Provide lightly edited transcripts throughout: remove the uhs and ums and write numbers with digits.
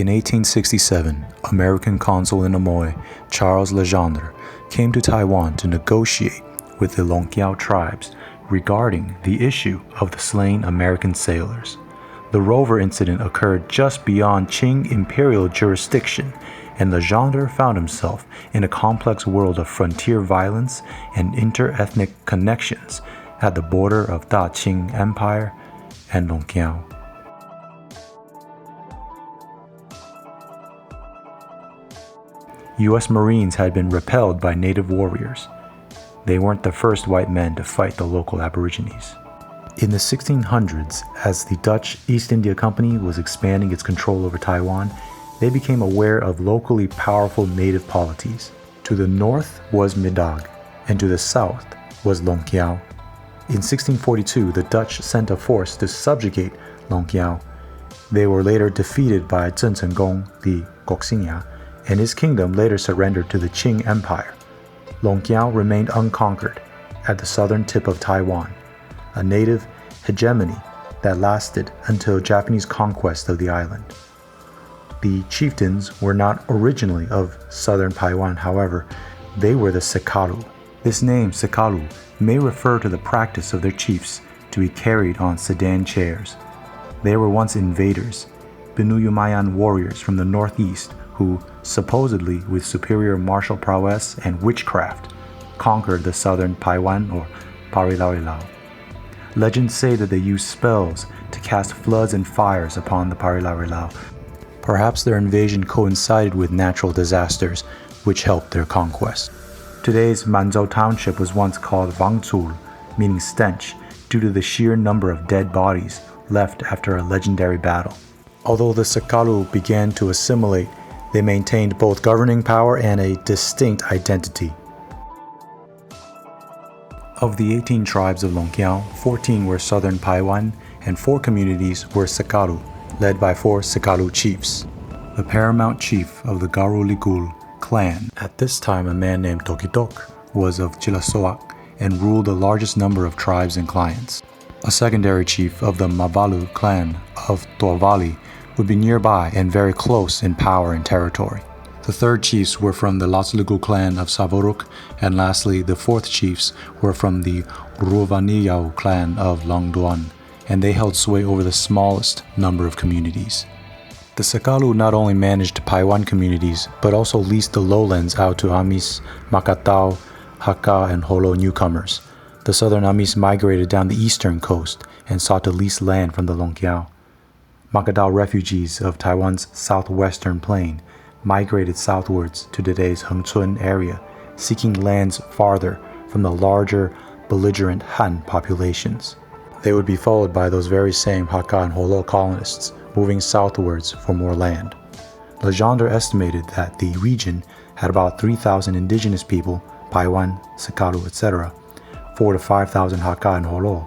In 1867, American Consul in Amoy, Charles LeGendre, came to Taiwan to negotiate with the Longkiaw tribes regarding the issue of the slain American sailors. The Rover Incident occurred just beyond Qing Imperial jurisdiction, and LeGendre found himself in a complex world of frontier violence and inter-ethnic connections at the border of Qing Empire and Longkiaw. U.S. Marines had been repelled by native warriors. They weren't the first white men to fight the local Aborigines. In the 1600s, as the Dutch East India Company was expanding its control over Taiwan, they became aware of locally powerful native polities. To the north was Medag, and to the south was Longkiaw. In 1642, the Dutch sent a force to subjugate Longkiaw. They were later defeated by Zheng Cengkong, the Goxinya, and his kingdom later surrendered to the Qing Empire. Longkiaw remained unconquered at the southern tip of Taiwan, a native hegemony that lasted until Japanese conquest of the island. The chieftains were not originally of southern Paiwan, however, they were the Seqalu. This name, Seqalu, may refer to the practice of their chiefs to be carried on sedan chairs. They were once invaders, Pinuyumayan warriors from the northeast who, supposedly with superior martial prowess and witchcraft, conquered the southern Paiwan or Parilarilao. Legends say that they used spells to cast floods and fires upon the Parilarilao. Perhaps their invasion coincided with natural disasters, which helped their conquest. Today's Manzhou Township was once called Wangzul, meaning stench, due to the sheer number of dead bodies left after a legendary battle. Although the Seqalu began to assimilate, they maintained both governing power and a distinct identity. Of the 18 tribes of Longkiaw, 14 were southern Paiwan and 4 communities were Seqalu, led by 4 Seqalu chiefs. The paramount chief of the Garuljigulj Clan, at this time a man named Tokitok, was of Cilasoaq and ruled the largest number of tribes and clans. A secondary chief of the Mavaliw Clan of Tjuavalji would be nearby and very close in power and territory. The third chiefs were from the Ljacjligul Clan of Savaruk, and lastly, the fourth chiefs were from the Ruvaniyaw Clan of Longduan, and they held sway over the smallest number of communities. The Seqalu not only managed Paiwan communities, but also leased the lowlands out to Amis, Makatao, Hakka, and Holo newcomers. The southern Amis migrated down the eastern coast and sought to lease land from the Longkiaw. Makatao refugees of Taiwan's southwestern plain migrated southwards to today's Hengchun area, seeking lands farther from the larger, belligerent Han populations. They would be followed by those very same Hakka and Holo colonists, moving southwards for more land. LeGendre estimated that the region had about 3,000 indigenous people, Paiwan, Seqalu, etc., 4,000 to 5,000 Hakka and Holo,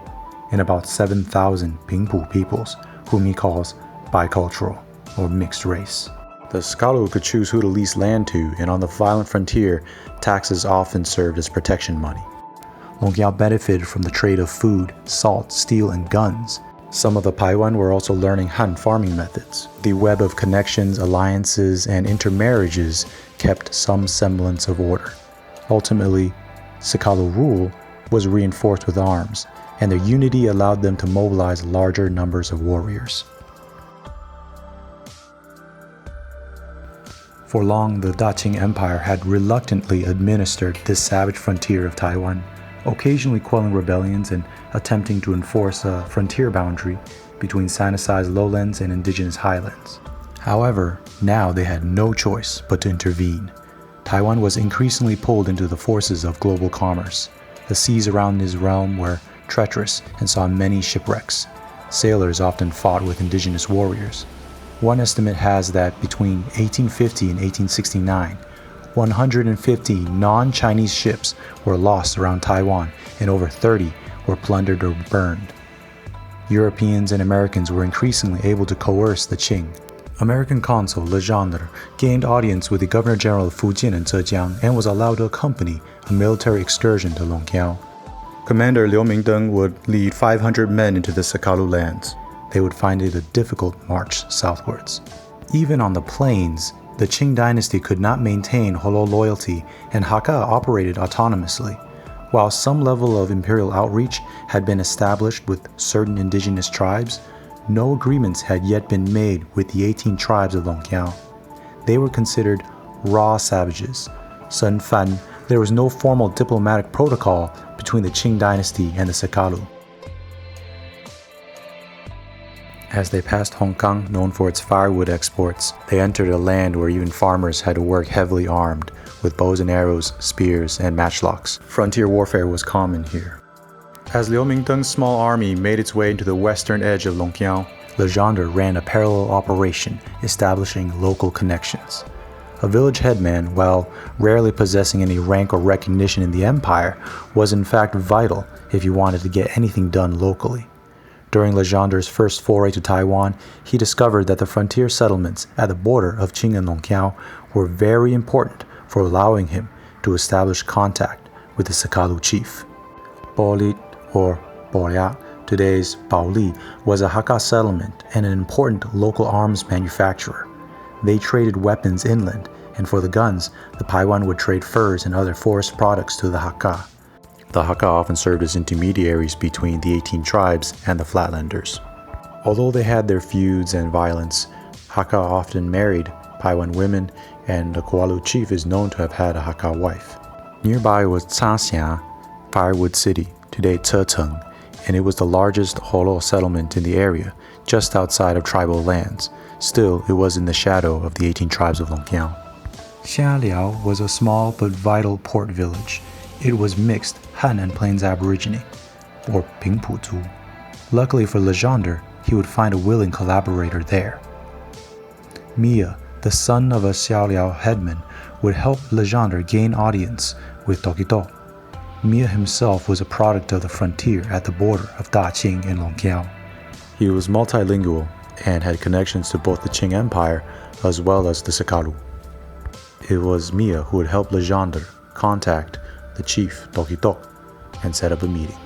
and about 7,000 Pingpu peoples, whom he calls bicultural or mixed race. The Seqalu could choose who to lease land to, and on the violent frontier, taxes often served as protection money. Longkiaw benefited from the trade of food, salt, steel, and guns. Some of the Paiwan were also learning Han farming methods. The web of connections, alliances, and intermarriages kept some semblance of order. Ultimately, Seqalu rule was reinforced with arms, and their unity allowed them to mobilize larger numbers of warriors. For long, the Qing Empire had reluctantly administered this savage frontier of Taiwan, occasionally quelling rebellions and attempting to enforce a frontier boundary between Sinicized lowlands and indigenous highlands. However, now they had no choice but to intervene. Taiwan was increasingly pulled into the forces of global commerce. The seas around his realm were treacherous and saw many shipwrecks. Sailors often fought with indigenous warriors. One estimate has that between 1850 and 1869, 150 non-Chinese ships were lost around Taiwan and over 30 were plundered or burned. Europeans and Americans were increasingly able to coerce the Qing. American Consul LeGendre gained audience with the Governor-General of Fujian and Zhejiang and was allowed to accompany a military excursion to Longkiaw. Commander Liu Mingdeng would lead 500 men into the Seqalu lands. They would find it a difficult march southwards. Even on the plains, the Qing dynasty could not maintain Holo loyalty, and Hakka operated autonomously. While some level of imperial outreach had been established with certain indigenous tribes, no agreements had yet been made with the 18 tribes of Longkiaw. They were considered raw savages. There was no formal diplomatic protocol between the Qing dynasty and the Seqalu. As they passed Hong Kong, known for its firewood exports, they entered a land where even farmers had to work heavily armed, with bows and arrows, spears, and matchlocks. Frontier warfare was common here. As Liu Mingdeng's small army made its way into the western edge of Longkiaw, LeGendre ran a parallel operation, establishing local connections. A village headman, while rarely possessing any rank or recognition in the empire, was in fact vital if you wanted to get anything done locally. During LeGendre's first foray to Taiwan, he discovered that the frontier settlements at the border of Qing and Longkiaw were very important for allowing him to establish contact with the Seqalu chief. Bolit, or Bolia, today's Baoli, was a Hakka settlement and an important local arms manufacturer. They traded weapons inland, and for the guns, the Paiwan would trade furs and other forest products to the Hakka. The Hakka often served as intermediaries between the 18 tribes and the Flatlanders. Although they had their feuds and violence, Hakka often married Paiwan women, and the Kualu chief is known to have had a Hakka wife. Nearby was Caxiang, Firewood City, today Cecheng, and it was the largest Holo settlement in the area, just outside of tribal lands. Still, it was in the shadow of the 18 tribes of Longkiaw. Xialiao was a small but vital port village. It was mixed Han and Plains Aborigine, or Pingpuzu. Luckily for LeGendre, he would find a willing collaborator there. Mia, the son of a Xiaoliao headman, would help LeGendre gain audience with Tokitok. Mia himself was a product of the frontier at the border of Daqing and Longkiaw. He was multilingual and had connections to both the Qing Empire as well as the Seqalu. It was Mia who would help LeGendre contact the chief Tokitok and set up a meeting.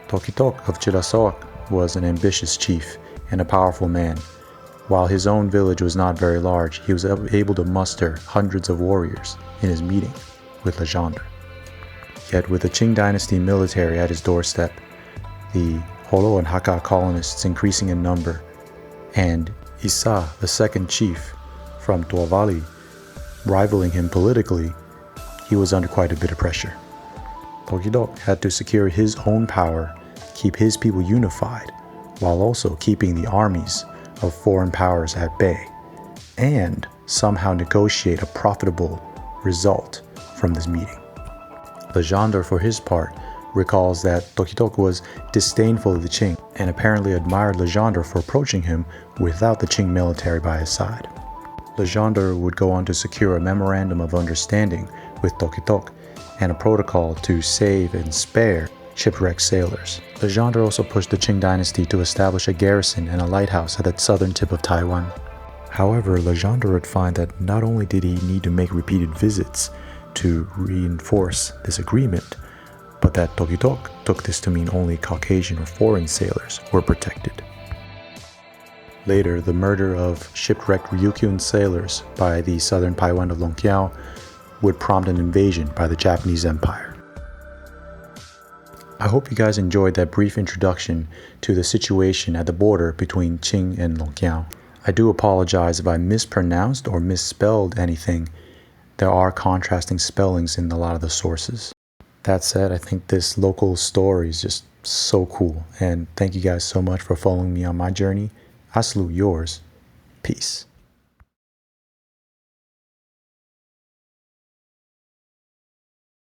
Tokitok of Cilasoaq was an ambitious chief and a powerful man. While his own village was not very large, he was able to muster hundreds of warriors in his meeting with LeGendre. Yet with the Qing dynasty military at his doorstep, the Holo and Hakka colonists increasing in number, and Isa, the second chief from Tjuavalji, rivaling him politically, he was under quite a bit of pressure. Tokitok had to secure his own power, keep his people unified, while also keeping the armies of foreign powers at bay, and somehow negotiate a profitable result from this meeting. LeGendre, for his part, recalls that Tokitok was disdainful of the Qing and apparently admired LeGendre for approaching him without the Qing military by his side. LeGendre would go on to secure a memorandum of understanding with Tokitok and a protocol to save and spare shipwrecked sailors. LeGendre also pushed the Qing dynasty to establish a garrison and a lighthouse at the southern tip of Taiwan. However, LeGendre would find that not only did he need to make repeated visits to reinforce this agreement, but that Tokitok took this to mean only Caucasian or foreign sailors were protected. Later, the murder of shipwrecked Ryukyuan sailors by the southern Paiwan of Longkiaw would prompt an invasion by the Japanese Empire. I hope you guys enjoyed that brief introduction to the situation at the border between Qing and Longkiaw. I do apologize if I mispronounced or misspelled anything. There are contrasting spellings in a lot of the sources. That said, I think this local story is just so cool, and thank you guys so much for following me on my journey. I salute yours. Peace.